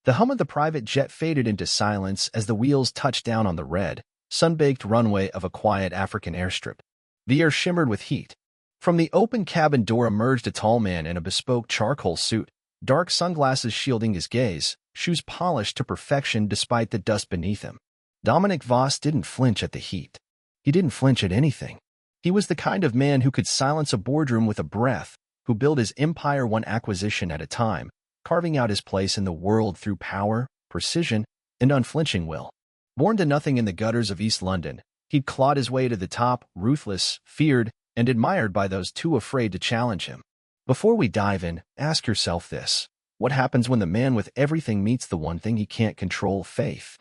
The hum of the private jet faded into silence as the wheels touched down on the red, sun-baked runway of a quiet African airstrip. The air shimmered with heat. From the open cabin door emerged a tall man in a bespoke charcoal suit, dark sunglasses shielding his gaze, shoes polished to perfection despite the dust beneath him. Dominic Voss didn't flinch at the heat. He didn't flinch at anything. He was the kind of man who could silence a boardroom with a breath, who built his empire one acquisition at a time, carving out his place in the world through power, precision, and unflinching will. Born to nothing in the gutters of East London, he'd clawed his way to the top, ruthless, feared, and admired by those too afraid to challenge him. Before we dive in, ask yourself this. What happens when the man with everything meets the one thing he can't control, faith?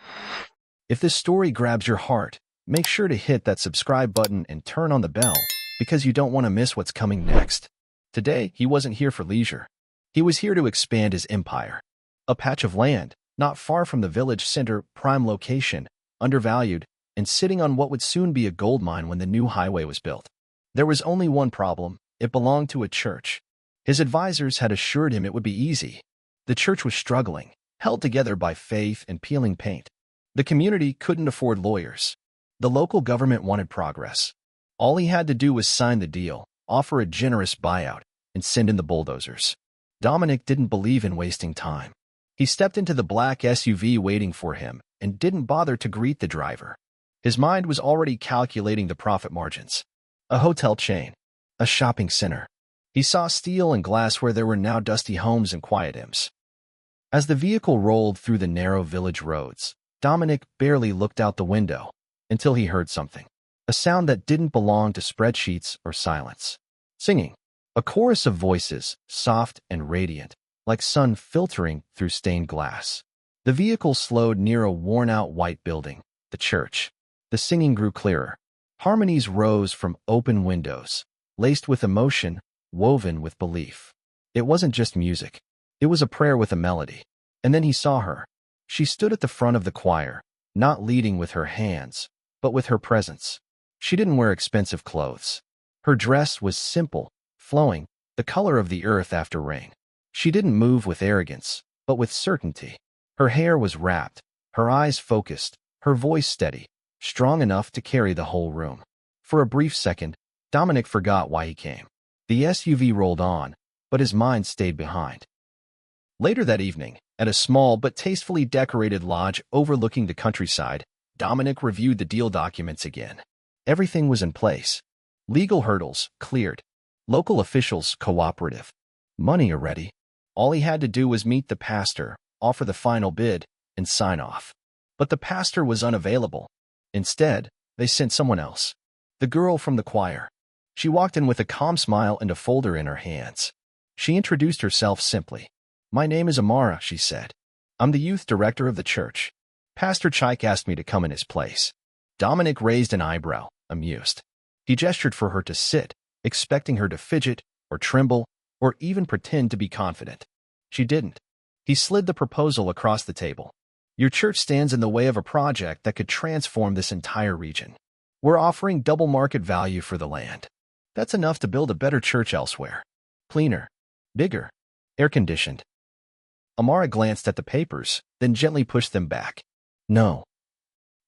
If this story grabs your heart, make sure to hit that subscribe button and turn on the bell, because you don't want to miss what's coming next. Today, he wasn't here for leisure. He was here to expand his empire. A patch of land, not far from the village center, prime location, undervalued, and sitting on what would soon be a gold mine when the new highway was built. There was only one problem: it belonged to a church. His advisors had assured him it would be easy. The church was struggling, held together by faith and peeling paint. The community couldn't afford lawyers. The local government wanted progress. All he had to do was sign the deal, offer a generous buyout, and send in the bulldozers. Dominic didn't believe in wasting time. He stepped into the black SUV waiting for him and didn't bother to greet the driver. His mind was already calculating the profit margins. A hotel chain, a shopping center. He saw steel and glass where there were now dusty homes and quiet inns. As the vehicle rolled through the narrow village roads, Dominic barely looked out the window until he heard something. A sound that didn't belong to spreadsheets or silence. Singing. A chorus of voices, soft and radiant, like sun filtering through stained glass. The vehicle slowed near a worn-out white building, the church. The singing grew clearer. Harmonies rose from open windows, laced with emotion, woven with belief. It wasn't just music. It was a prayer with a melody. And then he saw her. She stood at the front of the choir, not leading with her hands, but with her presence. She didn't wear expensive clothes. Her dress was simple, flowing, the color of the earth after rain. She didn't move with arrogance, but with certainty. Her hair was wrapped, her eyes focused, her voice steady, strong enough to carry the whole room. For a brief second, Dominic forgot why he came. The SUV rolled on, but his mind stayed behind. Later that evening, at a small but tastefully decorated lodge overlooking the countryside, Dominic reviewed the deal documents again. Everything was in place. Legal hurdles cleared. Local officials cooperative. Money already. All he had to do was meet the pastor, offer the final bid, and sign off. But the pastor was unavailable. Instead, they sent someone else. The girl from the choir. She walked in with a calm smile and a folder in her hands. She introduced herself simply. "My name is Amara," she said. "I'm the youth director of the church. Pastor Chike asked me to come in his place." Dominic raised an eyebrow, amused. He gestured for her to sit, expecting her to fidget, or tremble, or even pretend to be confident. She didn't. He slid the proposal across the table. "Your church stands in the way of a project that could transform this entire region. We're offering double market value for the land. That's enough to build a better church elsewhere. Cleaner, bigger, air-conditioned." Amara glanced at the papers, then gently pushed them back. "No."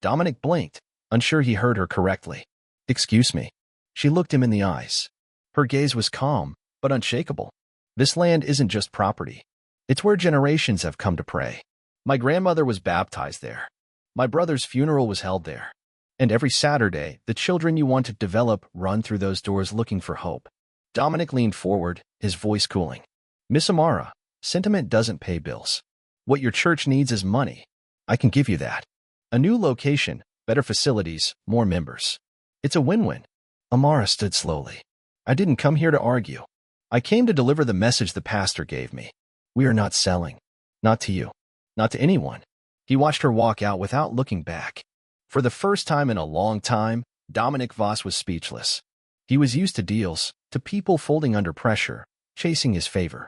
Dominic blinked, unsure he heard her correctly. "Excuse me." She looked him in the eyes. Her gaze was calm, but unshakable. "This land isn't just property. It's where generations have come to pray. My grandmother was baptized there. My brother's funeral was held there. And every Saturday, the children you want to develop run through those doors looking for hope." Dominic leaned forward, his voice cooling. "Miss Amara, sentiment doesn't pay bills. What your church needs is money. I can give you that. A new location, better facilities, more members. It's a win-win." Amara stood slowly. "I didn't come here to argue. I came to deliver the message the pastor gave me. We are not selling. Not to you. Not to anyone." He watched her walk out without looking back. For the first time in a long time, Dominic Voss was speechless. He was used to deals, to people folding under pressure, chasing his favor.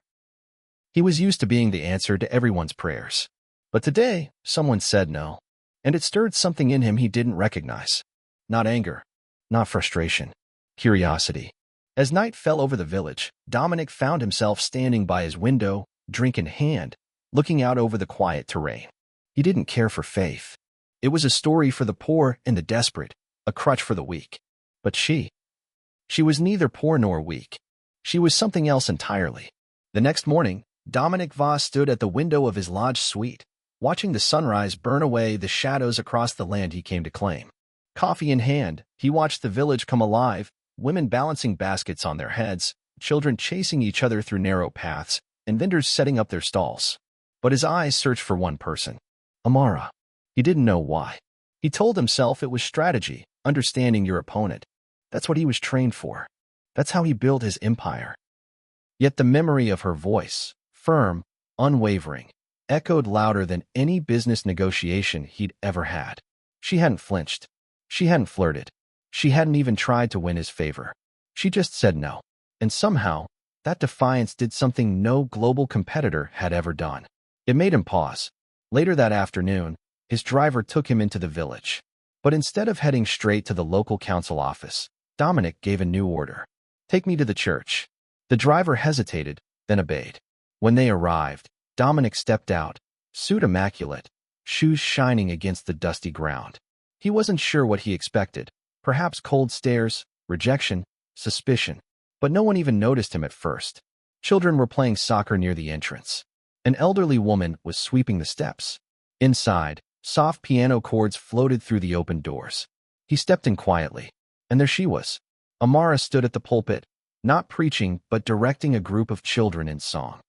He was used to being the answer to everyone's prayers. But today, someone said no, and it stirred something in him he didn't recognize. Not anger, not frustration, curiosity. As night fell over the village, Dominic found himself standing by his window, drink in hand, looking out over the quiet terrain. He didn't care for faith. It was a story for the poor and the desperate, a crutch for the weak. But she was neither poor nor weak. She was something else entirely. The next morning, Dominic Voss stood at the window of his lodge suite, watching the sunrise burn away the shadows across the land he came to claim. Coffee in hand, he watched the village come alive, women balancing baskets on their heads, children chasing each other through narrow paths, and vendors setting up their stalls. But his eyes searched for one person, Amara. He didn't know why. He told himself it was strategy, understanding your opponent. That's what he was trained for. That's how he built his empire. Yet the memory of her voice, firm, unwavering, echoed louder than any business negotiation he'd ever had. She hadn't flinched. She hadn't flirted. She hadn't even tried to win his favor. She just said no. And somehow, that defiance did something no global competitor had ever done. It made him pause. Later that afternoon, his driver took him into the village. But instead of heading straight to the local council office, Dominic gave a new order. Take me to the church. The driver hesitated, then obeyed. When they arrived, Dominic stepped out, suit immaculate, shoes shining against the dusty ground. He wasn't sure what he expected. Perhaps cold stares, rejection, suspicion. But no one even noticed him at first. Children were playing soccer near the entrance. An elderly woman was sweeping the steps. Inside, soft piano chords floated through the open doors. He stepped in quietly. And there she was. Amara stood at the pulpit, not preaching but directing a group of children in song.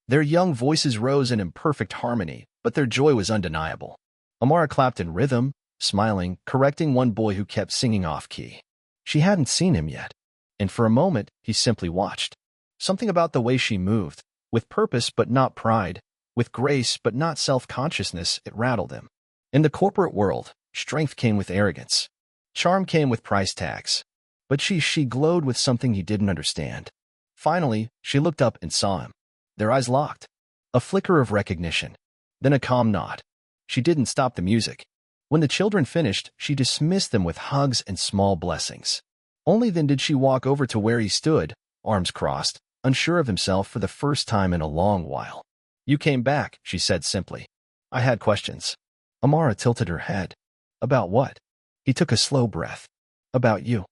Their young voices rose in imperfect harmony, but their joy was undeniable. Amara clapped in rhythm, smiling, correcting one boy who kept singing off-key. She hadn't seen him yet, and for a moment he simply watched. Something about the way she moved, with purpose but not pride, with grace but not self-consciousness, it rattled him. In the corporate world, strength came with arrogance. Charm came with price tags. But she glowed with something he didn't understand. Finally, she looked up and saw him. Their eyes locked. A flicker of recognition. Then a calm nod. She didn't stop the music. When the children finished, she dismissed them with hugs and small blessings. Only then did she walk over to where he stood, arms crossed, unsure of himself for the first time in a long while. You came back, she said simply. I had questions. Amara tilted her head. About what? He took a slow breath. About you.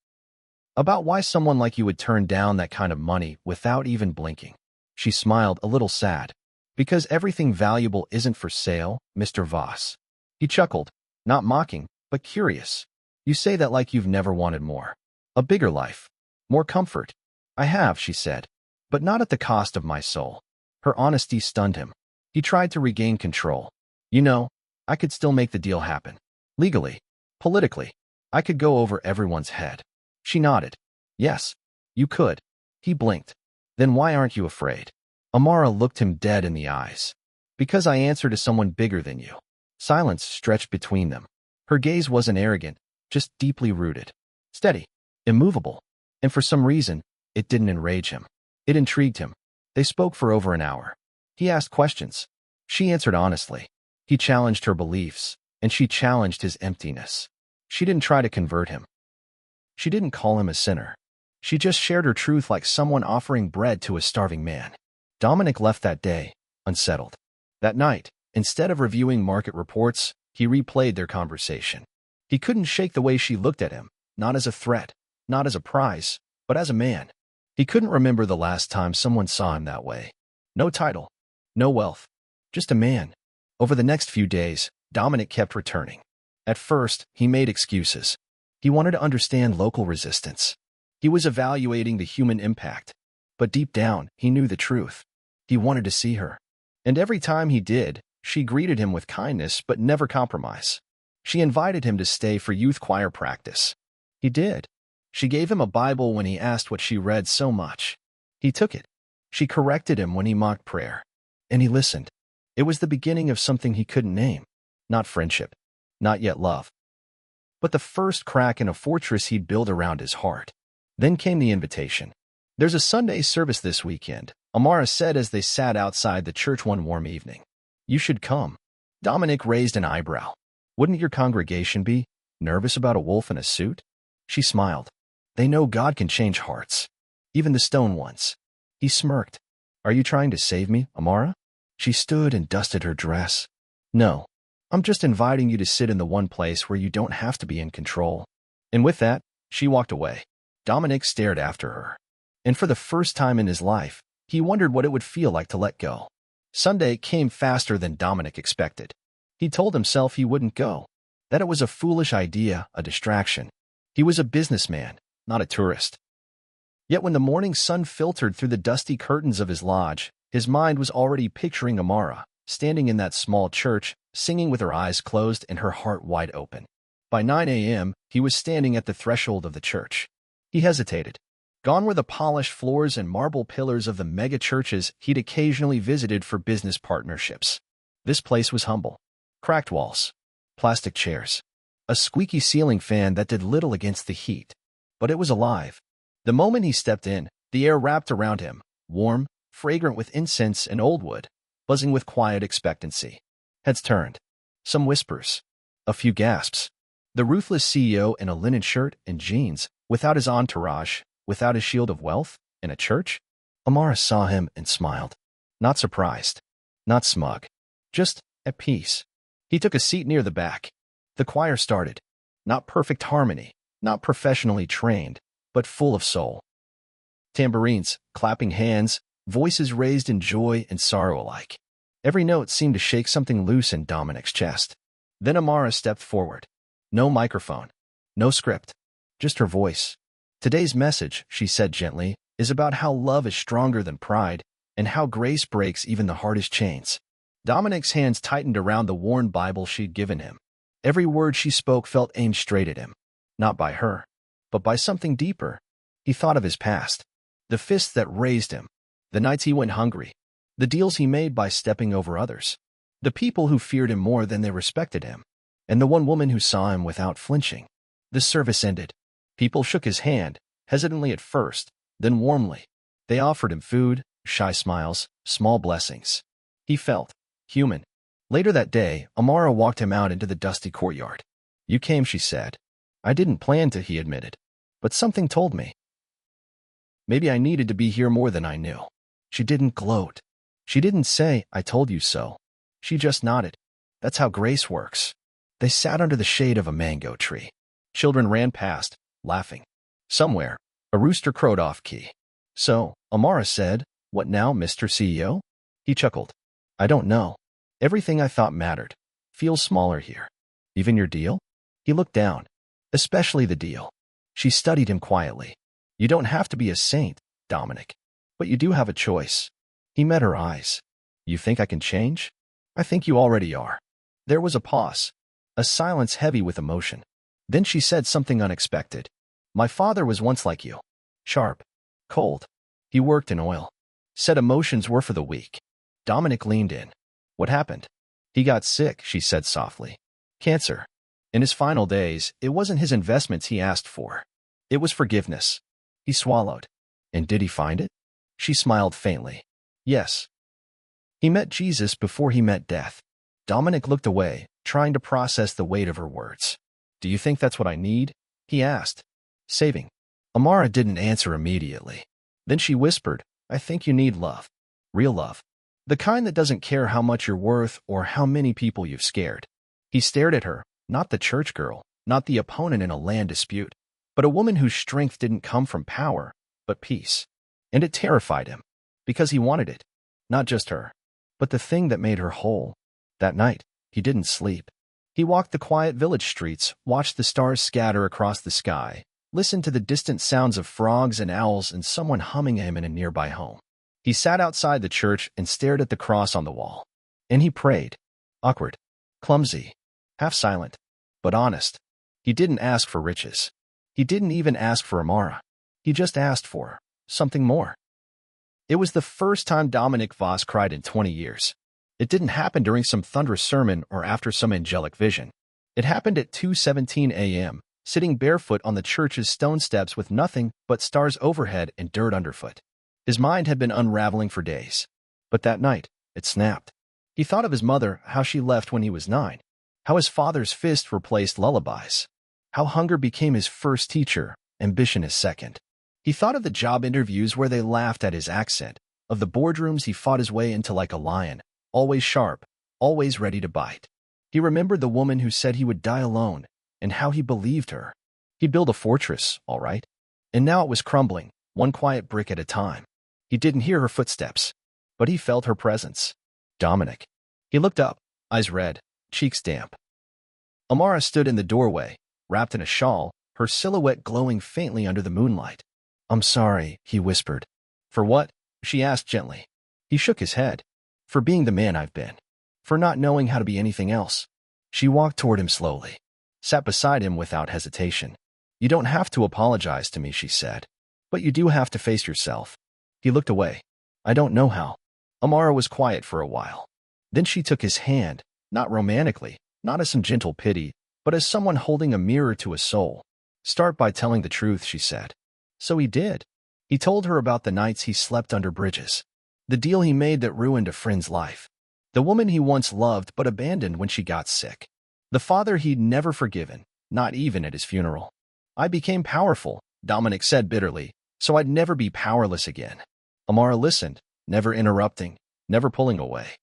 About why someone like you would turn down that kind of money without even blinking. She smiled, a little sad. Because everything valuable isn't for sale, Mr. Voss. He chuckled, not mocking, but curious. You say that like you've never wanted more. A bigger life. More comfort. I have, she said. But not at the cost of my soul. Her honesty stunned him. He tried to regain control. You know, I could still make the deal happen. Legally. Politically. I could go over everyone's head. She nodded. Yes, you could. He blinked. Then why aren't you afraid? Amara looked him dead in the eyes. Because I answer to someone bigger than you. Silence stretched between them. Her gaze wasn't arrogant, just deeply rooted. Steady. Immovable. And for some reason, it didn't enrage him. It intrigued him. They spoke for over an hour. He asked questions. She answered honestly. He challenged her beliefs, and she challenged his emptiness. She didn't try to convert him. She didn't call him a sinner. She just shared her truth like someone offering bread to a starving man. Dominic left that day, unsettled. That night, instead of reviewing market reports, he replayed their conversation. He couldn't shake the way she looked at him, not as a threat, not as a prize, but as a man. He couldn't remember the last time someone saw him that way. No title, no wealth, just a man. Over the next few days, Dominic kept returning. At first, he made excuses. He wanted to understand local resistance. He was evaluating the human impact. But deep down, he knew the truth. He wanted to see her. And every time he did, she greeted him with kindness but never compromise. She invited him to stay for youth choir practice. He did. She gave him a Bible when he asked what she read so much. He took it. She corrected him when he mocked prayer. And he listened. It was the beginning of something he couldn't name. Not friendship. Not yet love. But the first crack in a fortress he'd built around his heart. Then came the invitation. There's a Sunday service this weekend, Amara said as they sat outside the church one warm evening. You should come. Dominic raised an eyebrow. Wouldn't your congregation be nervous about a wolf in a suit? She smiled. They know God can change hearts. Even the stone ones. He smirked. Are you trying to save me, Amara? She stood and dusted her dress. No, I'm just inviting you to sit in the one place where you don't have to be in control. And with that, she walked away. Dominic stared after her. And for the first time in his life, he wondered what it would feel like to let go. Sunday came faster than Dominic expected. He told himself he wouldn't go, that it was a foolish idea, a distraction. He was a businessman, not a tourist. Yet when the morning sun filtered through the dusty curtains of his lodge, his mind was already picturing Amara, standing in that small church, singing with her eyes closed and her heart wide open. By 9 a.m., he was standing at the threshold of the church. He hesitated. Gone were the polished floors and marble pillars of the mega-churches he'd occasionally visited for business partnerships. This place was humble. Cracked walls, plastic chairs, a squeaky ceiling fan that did little against the heat. But it was alive. The moment he stepped in, the air wrapped around him, warm, fragrant with incense and old wood, buzzing with quiet expectancy. Heads turned. Some whispers. A few gasps. The ruthless CEO in a linen shirt and jeans, without his entourage, without his shield of wealth, in a church? Amara saw him and smiled. Not surprised. Not smug. Just at peace. He took a seat near the back. The choir started. Not perfect harmony, not professionally trained, but full of soul. Tambourines, clapping hands, voices raised in joy and sorrow alike. Every note seemed to shake something loose in Dominic's chest. Then Amara stepped forward. No microphone. No script. Just her voice. Today's message, she said gently, is about how love is stronger than pride, and how grace breaks even the hardest chains. Dominic's hands tightened around the worn Bible she'd given him. Every word she spoke felt aimed straight at him. Not by her, but by something deeper. He thought of his past. The fists that raised him. The nights he went hungry. The deals he made by stepping over others. The people who feared him more than they respected him. And the one woman who saw him without flinching. The service ended. People shook his hand, hesitantly at first, then warmly. They offered him food, shy smiles, small blessings. He felt human. Later that day, Amara walked him out into the dusty courtyard. You came, she said. I didn't plan to, he admitted. But something told me. Maybe I needed to be here more than I knew. She didn't gloat. She didn't say, I told you so. She just nodded. That's how grace works. They sat under the shade of a mango tree. Children ran past, laughing. Somewhere, a rooster crowed off-key. So, Amara said, what now, Mr. CEO? He chuckled. I don't know. Everything I thought mattered. Feels smaller here. Even your deal? He looked down. Especially the deal. She studied him quietly. You don't have to be a saint, Dominic. But you do have a choice. He met her eyes. You think I can change? I think you already are. There was a pause. A silence heavy with emotion. Then she said something unexpected. My father was once like you. Sharp. Cold. He worked in oil. Said emotions were for the weak. Dominic leaned in. What happened? He got sick, she said softly. Cancer. In his final days, it wasn't his investments he asked for. It was forgiveness. He swallowed. And did he find it? She smiled faintly. Yes. He met Jesus before he met death. Dominic looked away, trying to process the weight of her words. Do you think that's what I need? He asked. Saving. Amara didn't answer immediately. Then she whispered, I think you need love. Real love. The kind that doesn't care how much you're worth or how many people you've scared. He stared at her, not the church girl, not the opponent in a land dispute, but a woman whose strength didn't come from power, but peace. And it terrified him, because he wanted it. Not just her, but the thing that made her whole. That night, he didn't sleep. He walked the quiet village streets, watched the stars scatter across the sky, listened to the distant sounds of frogs and owls and someone humming him in a nearby home. He sat outside the church and stared at the cross on the wall. And he prayed. Awkward. Clumsy. Half silent. But honest. He didn't ask for riches. He didn't even ask for Amara. He just asked for something more. It was the first time Dominic Voss cried in 20 years. It didn't happen during some thunderous sermon or after some angelic vision. It happened at 2:17 a.m., sitting barefoot on the church's stone steps with nothing but stars overhead and dirt underfoot. His mind had been unraveling for days. But that night, it snapped. He thought of his mother, how she left when he was 9, how his father's fist replaced lullabies, how hunger became his first teacher, ambition his second. He thought of the job interviews where they laughed at his accent, of the boardrooms he fought his way into like a lion, always sharp, always ready to bite. He remembered the woman who said he would die alone, and how he believed her. He'd build a fortress, all right. And now it was crumbling, one quiet brick at a time. He didn't hear her footsteps, but he felt her presence. Dominic. He looked up, eyes red, cheeks damp. Amara stood in the doorway, wrapped in a shawl, her silhouette glowing faintly under the moonlight. "I'm sorry," he whispered. "For what?" she asked gently. He shook his head. "For being the man I've been. For not knowing how to be anything else." She walked toward him slowly, sat beside him without hesitation. "You don't have to apologize to me," she said. "But you do have to face yourself." He looked away. "I don't know how." Amara was quiet for a while. Then she took his hand, not romantically, not as some gentle pity, but as someone holding a mirror to a soul. "Start by telling the truth," she said. So he did. He told her about the nights he slept under bridges, the deal he made that ruined a friend's life, the woman he once loved but abandoned when she got sick, the father he'd never forgiven, not even at his funeral. "I became powerful," Dominic said bitterly, "so I'd never be powerless again." Amara listened, never interrupting, never pulling away.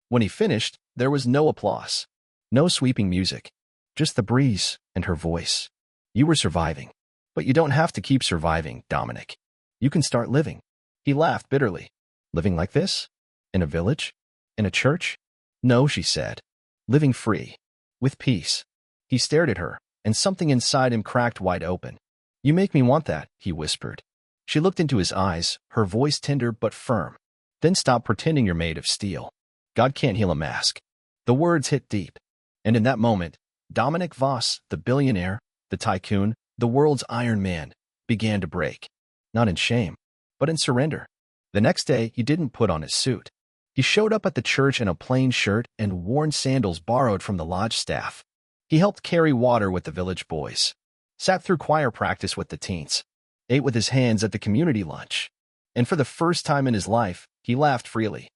When he finished, there was no applause, no sweeping music, just the breeze and her voice. "You were surviving. But you don't have to keep surviving, Dominic. You can start living." He laughed bitterly. "Living like this? In a village? In a church?" "No," she said. "Living free. With peace." He stared at her, and something inside him cracked wide open. "You make me want that," he whispered. She looked into his eyes, her voice tender but firm. "Then stop pretending you're made of steel. God can't heal a mask." The words hit deep. And in that moment, Dominic Voss, the billionaire, the tycoon, the world's Iron Man, began to break. Not in shame, but in surrender. The next day, he didn't put on his suit. He showed up at the church in a plain shirt and worn sandals borrowed from the lodge staff. He helped carry water with the village boys, sat through choir practice with the teens, ate with his hands at the community lunch. And for the first time in his life, he laughed freely.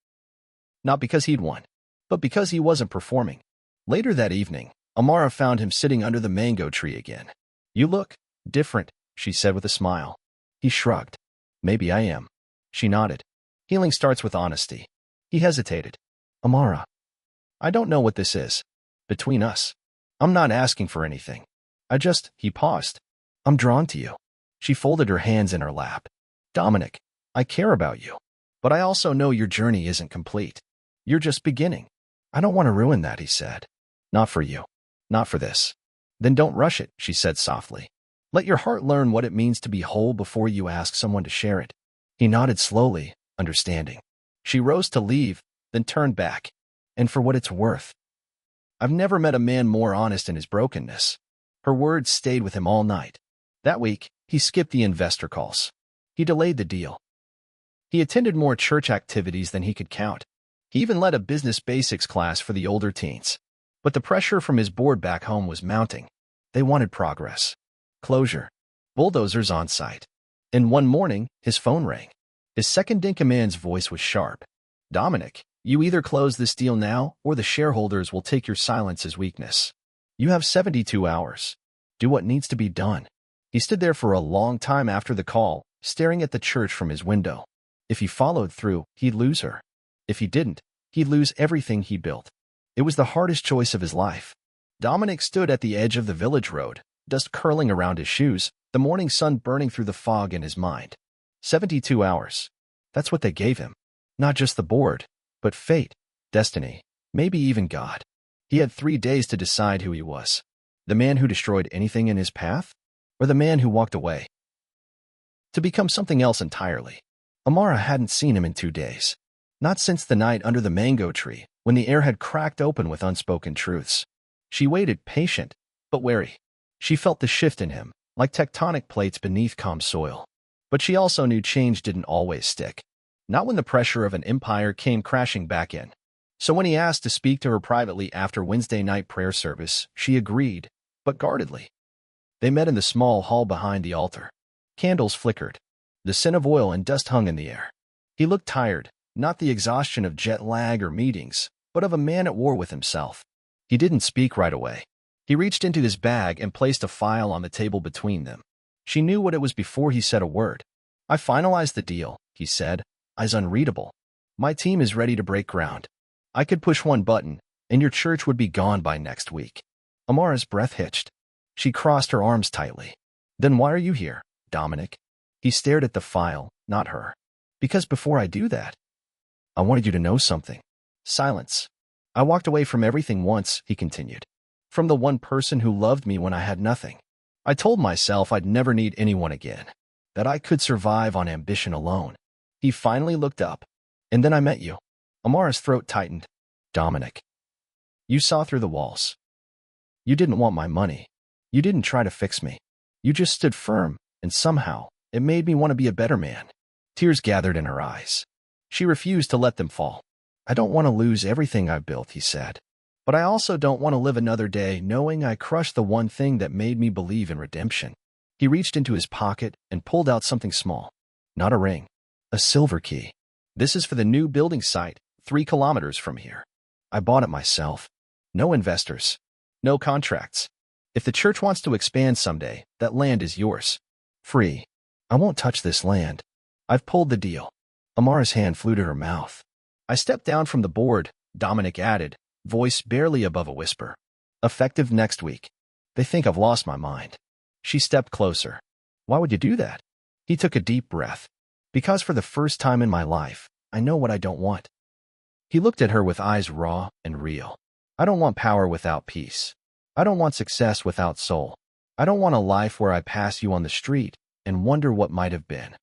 Not because he'd won, but because he wasn't performing. Later that evening, Amara found him sitting under the mango tree again. "You look different," she said with a smile. He shrugged. "Maybe I am." She nodded. "Healing starts with honesty." He hesitated. "Amara, I don't know what this is. Between us. I'm not asking for anything. He paused. "I'm drawn to you." She folded her hands in her lap. "Dominic, I care about you. But I also know your journey isn't complete. You're just beginning." "I don't want to ruin that," he said. "Not for you. Not for this." "Then don't rush it," she said softly. "Let your heart learn what it means to be whole before you ask someone to share it." He nodded slowly, understanding. She rose to leave, then turned back. "And for what it's worth, I've never met a man more honest in his brokenness." Her words stayed with him all night. That week, he skipped the investor calls. He delayed the deal. He attended more church activities than he could count. He even led a business basics class for the older teens. But the pressure from his board back home was mounting. They wanted progress. Closure. Bulldozers on site. And one morning, his phone rang. His second-in-command's voice was sharp. "Dominic, you either close this deal now, or the shareholders will take your silence as weakness. You have 72 hours. Do what needs to be done." He stood there for a long time after the call, staring at the church from his window. If he followed through, he'd lose her. If he didn't, he'd lose everything he built. It was the hardest choice of his life. Dominic stood at the edge of the village road, dust curling around his shoes, the morning sun burning through the fog in his mind. 72 hours. That's what they gave him. Not just the board, but fate, destiny, maybe even God. He had 3 days to decide who he was. The man who destroyed anything in his path? Or the man who walked away to become something else entirely? Amara hadn't seen him in 2 days. Not since the night under the mango tree, when the air had cracked open with unspoken truths. She waited, patient, but wary. She felt the shift in him, like tectonic plates beneath calm soil. But she also knew change didn't always stick. Not when the pressure of an empire came crashing back in. So when he asked to speak to her privately after Wednesday night prayer service, she agreed, but guardedly. They met in the small hall behind the altar. Candles flickered. The scent of oil and dust hung in the air. He looked tired, not the exhaustion of jet lag or meetings, but of a man at war with himself. He didn't speak right away. He reached into his bag and placed a file on the table between them. She knew what it was before he said a word. "I finalized the deal," he said, eyes unreadable. "My team is ready to break ground." I could push one button, and your church would be gone by next week. Amara's breath hitched. She crossed her arms tightly. Then why are you here, Dominic? He stared at the file, not her. Because before I do that, I wanted you to know something. Silence. I walked away from everything once, he continued. From the one person who loved me when I had nothing. I told myself I'd never need anyone again, that I could survive on ambition alone. He finally looked up. And then I met you. Amara's throat tightened. Dominic. You saw through the walls. You didn't want my money. You didn't try to fix me. You just stood firm, and somehow, it made me want to be a better man. Tears gathered in her eyes. She refused to let them fall. I don't want to lose everything I've built, he said. But I also don't want to live another day knowing I crushed the one thing that made me believe in redemption. He reached into his pocket and pulled out something small. Not a ring. A silver key. This is for the new building site, 3 kilometers from here. I bought it myself. No investors. No contracts. If the church wants to expand someday, that land is yours. Free. I won't touch this land. I've pulled the deal. Amara's hand flew to her mouth. I stepped down from the board, Dominic added, voice barely above a whisper. Effective next week. They think I've lost my mind. She stepped closer. Why would you do that? He took a deep breath. Because for the first time in my life, I know what I don't want. He looked at her with eyes raw and real. I don't want power without peace. I don't want success without soul. I don't want a life where I pass you on the street and wonder what might have been.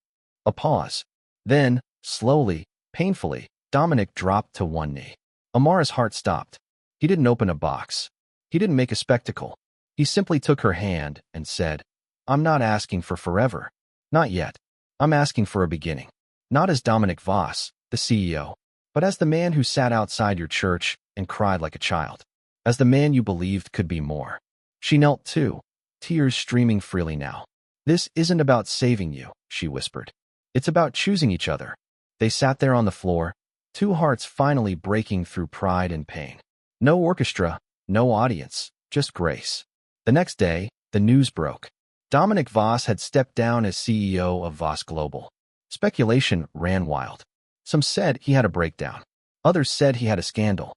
A pause. Then, slowly, painfully, Dominic dropped to one knee. Amara's heart stopped. He didn't open a box. He didn't make a spectacle. He simply took her hand and said, I'm not asking for forever. Not yet. I'm asking for a beginning. Not as Dominic Voss, the CEO, but as the man who sat outside your church and cried like a child. As the man you believed could be more. She knelt too, tears streaming freely now. This isn't about saving you, she whispered. It's about choosing each other. They sat there on the floor, 2 hearts finally breaking through pride and pain. No orchestra, no audience, just grace. The next day, the news broke. Dominic Voss had stepped down as CEO of Voss Global. Speculation ran wild. Some said he had a breakdown. Others said he had a scandal.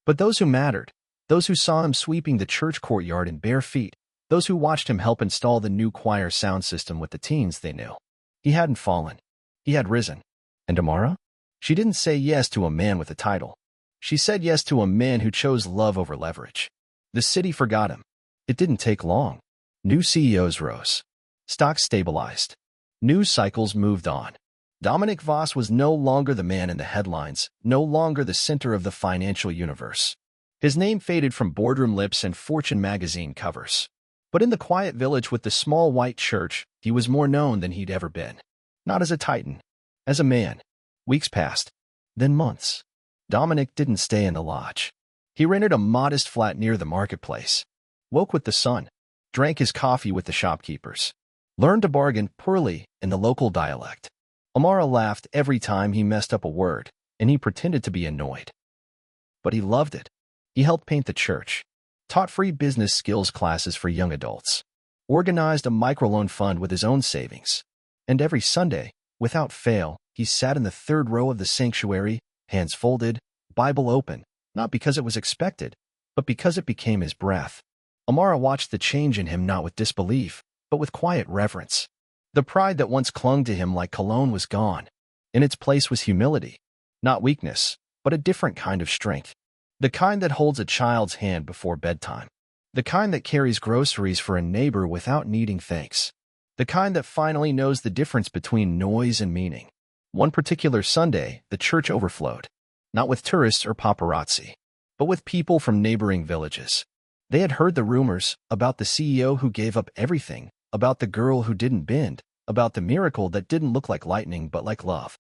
But those who mattered, those who saw him sweeping the church courtyard in bare feet, those who watched him help install the new choir sound system with the teens they knew. He hadn't fallen. He had risen. And Amara? She didn't say yes to a man with a title. She said yes to a man who chose love over leverage. The city forgot him. It didn't take long. New CEOs rose. Stocks stabilized. News cycles moved on. Dominic Voss was no longer the man in the headlines, no longer the center of the financial universe. His name faded from boardroom lips and Fortune magazine covers. But in the quiet village with the small white church, he was more known than he'd ever been. Not as a titan, as a man. Weeks passed, then months. Dominic didn't stay in the lodge. He rented a modest flat near the marketplace. Woke with the sun. Drank his coffee with the shopkeepers. Learned to bargain poorly in the local dialect. Amara laughed every time he messed up a word, and he pretended to be annoyed. But he loved it. He helped paint the church, taught free business skills classes for young adults, organized a microloan fund with his own savings. And every Sunday, without fail, he sat in the 3rd row of the sanctuary, hands folded, Bible open, not because it was expected, but because it became his breath. Amara watched the change in him not with disbelief, but with quiet reverence. The pride that once clung to him like cologne was gone. In its place was humility. Not weakness, but a different kind of strength. The kind that holds a child's hand before bedtime. The kind that carries groceries for a neighbor without needing thanks. The kind that finally knows the difference between noise and meaning. One particular Sunday, the church overflowed. Not with tourists or paparazzi, but with people from neighboring villages. They had heard the rumors about the CEO who gave up everything, about the girl who didn't bend, about the miracle that didn't look like lightning but like love.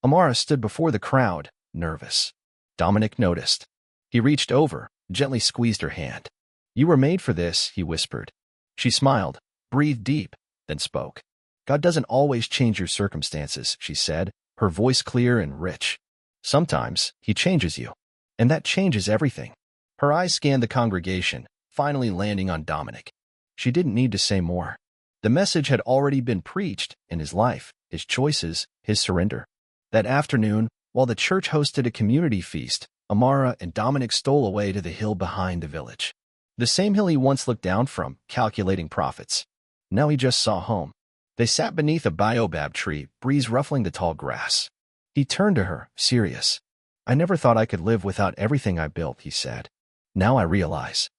Amara stood before the crowd, nervous. Dominic noticed. He reached over, gently squeezed her hand. You were made for this, he whispered. She smiled, breathed deep, then spoke. God doesn't always change your circumstances, she said, her voice clear and rich. Sometimes, he changes you. And that changes everything. Her eyes scanned the congregation, finally landing on Dominic. She didn't need to say more. The message had already been preached in his life, his choices, his surrender. That afternoon, While the church hosted a community feast, Amara and Dominic stole away to the hill behind the village. The same hill he once looked down from, calculating profits. Now he just saw home. They sat beneath a baobab tree, breeze ruffling the tall grass. He turned to her, serious. "I never thought I could live without everything I built," he said. "Now I realize.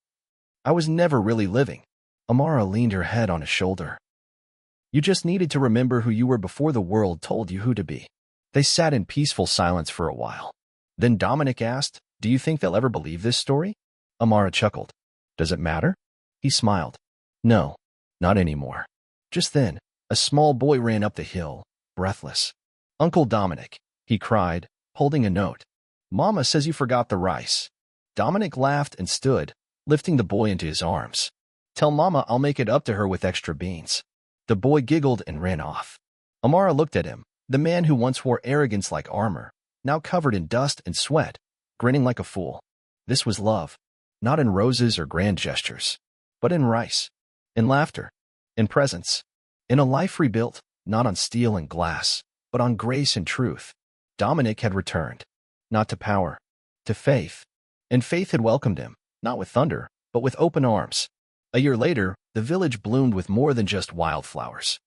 I was never really living." Amara leaned her head on his shoulder. "You just needed to remember who you were before the world told you who to be." They sat in peaceful silence for a while. Then Dominic asked, "Do you think they'll ever believe this story?" Amara chuckled. "Does it matter?" He smiled. "No, not anymore." Just then, a small boy ran up the hill, breathless. "Uncle Dominic," he cried, holding a note. "Mama says you forgot the rice." Dominic laughed and stood, lifting the boy into his arms. "Tell Mama I'll make it up to her with extra beans." The boy giggled and ran off. Amara looked at him, the man who once wore arrogance like armor, now covered in dust and sweat, grinning like a fool. This was love, not in roses or grand gestures, but in rice, in laughter, in presence, in a life rebuilt, not on steel and glass, but on grace and truth. Dominic had returned, not to power, to faith, and faith had welcomed him, not with thunder, but with open arms. A year later, the village bloomed with more than just wildflowers.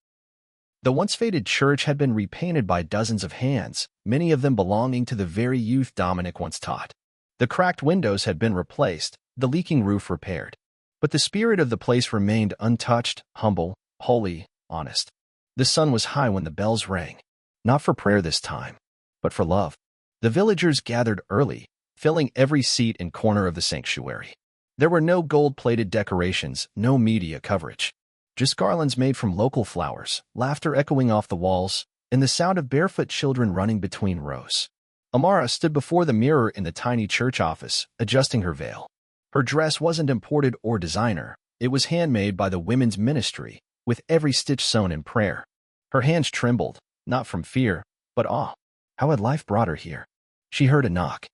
The once faded church had been repainted by dozens of hands, many of them belonging to the very youth Dominic once taught. The cracked windows had been replaced, the leaking roof repaired. But the spirit of the place remained untouched, humble, holy, honest. The sun was high when the bells rang, not for prayer this time, but for love. The villagers gathered early, filling every seat and corner of the sanctuary. There were no gold-plated decorations, no media coverage. Just garlands made from local flowers, laughter echoing off the walls, and the sound of barefoot children running between rows. Amara stood before the mirror in the tiny church office, adjusting her veil. Her dress wasn't imported or designer. It was handmade by the women's ministry, with every stitch sewn in prayer. Her hands trembled, not from fear, but awe. How had life brought her here? She heard a knock.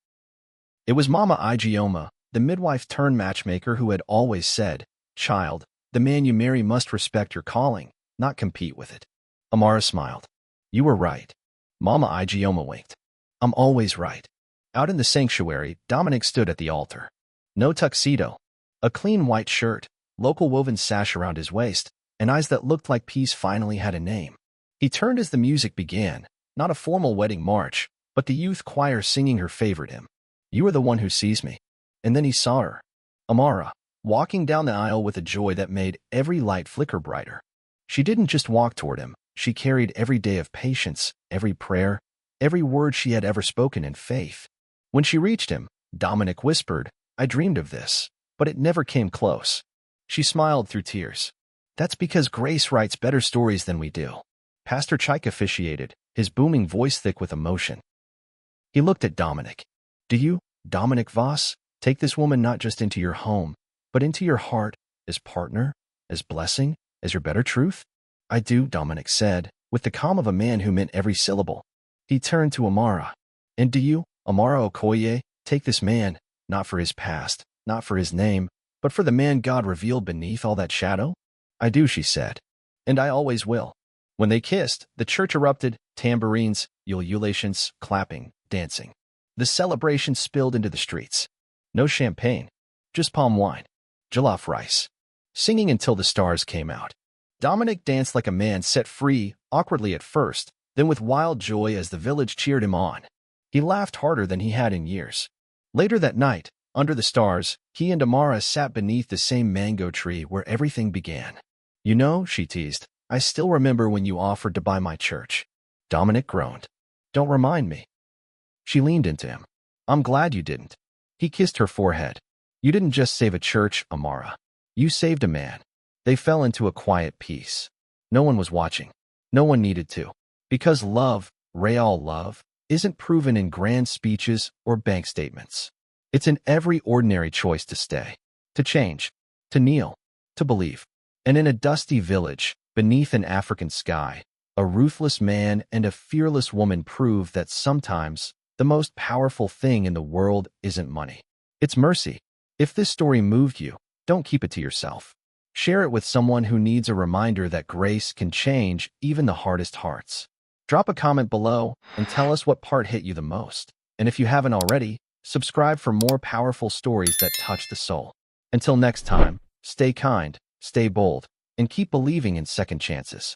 It was Mama Igioma, the midwife-turned-matchmaker who had always said, "Child, the man you marry must respect your calling, not compete with it." Amara smiled. "You were right." Mama Igioma winked. "I'm always right." Out in the sanctuary, Dominic stood at the altar. No tuxedo. A clean white shirt, local woven sash around his waist, and eyes that looked like peace finally had a name. He turned as the music began, not a formal wedding march, but the youth choir singing her favorite hymn. "You are the one who sees me." And then he saw her, Amara, walking down the aisle with a joy that made every light flicker brighter. She didn't just walk toward him, she carried every day of patience, every prayer, every word she had ever spoken in faith. When she reached him, Dominic whispered, "I dreamed of this, but it never came close." She smiled through tears. "That's because grace writes better stories than we do." Pastor Chike officiated, his booming voice thick with emotion. He looked at Dominic. "Do you, Dominic Voss, take this woman not just into your home, but into your heart, as partner, as blessing, as your better truth?" "I do," Dominic said, with the calm of a man who meant every syllable. He turned to Amara. "And do you, Amara Okoye, take this man, not for his past, not for his name, but for the man God revealed beneath all that shadow?" "I do," she said. "And I always will." When they kissed, the church erupted, tambourines, ululations, clapping, dancing. The celebration spilled into the streets. No champagne, just palm wine, jollof rice, singing until the stars came out. Dominic danced like a man set free, awkwardly at first, then with wild joy as the village cheered him on. He laughed harder than he had in years. Later that night, under the stars, he and Amara sat beneath the same mango tree where everything began. "You know," she teased, "I still remember when you offered to buy my church." Dominic groaned. "Don't remind me." She leaned into him. "I'm glad you didn't." He kissed her forehead. "You didn't just save a church, Amara. You saved a man." They fell into a quiet peace. No one was watching. No one needed to. Because love, real love, isn't proven in grand speeches or bank statements. It's in every ordinary choice to stay, to change, to kneel, to believe. And in a dusty village, beneath an African sky, a ruthless man and a fearless woman prove that sometimes the most powerful thing in the world isn't money. It's mercy. If this story moved you, don't keep it to yourself. Share it with someone who needs a reminder that grace can change even the hardest hearts. Drop a comment below and tell us what part hit you the most. And if you haven't already, subscribe for more powerful stories that touch the soul. Until next time, stay kind, stay bold, and keep believing in second chances.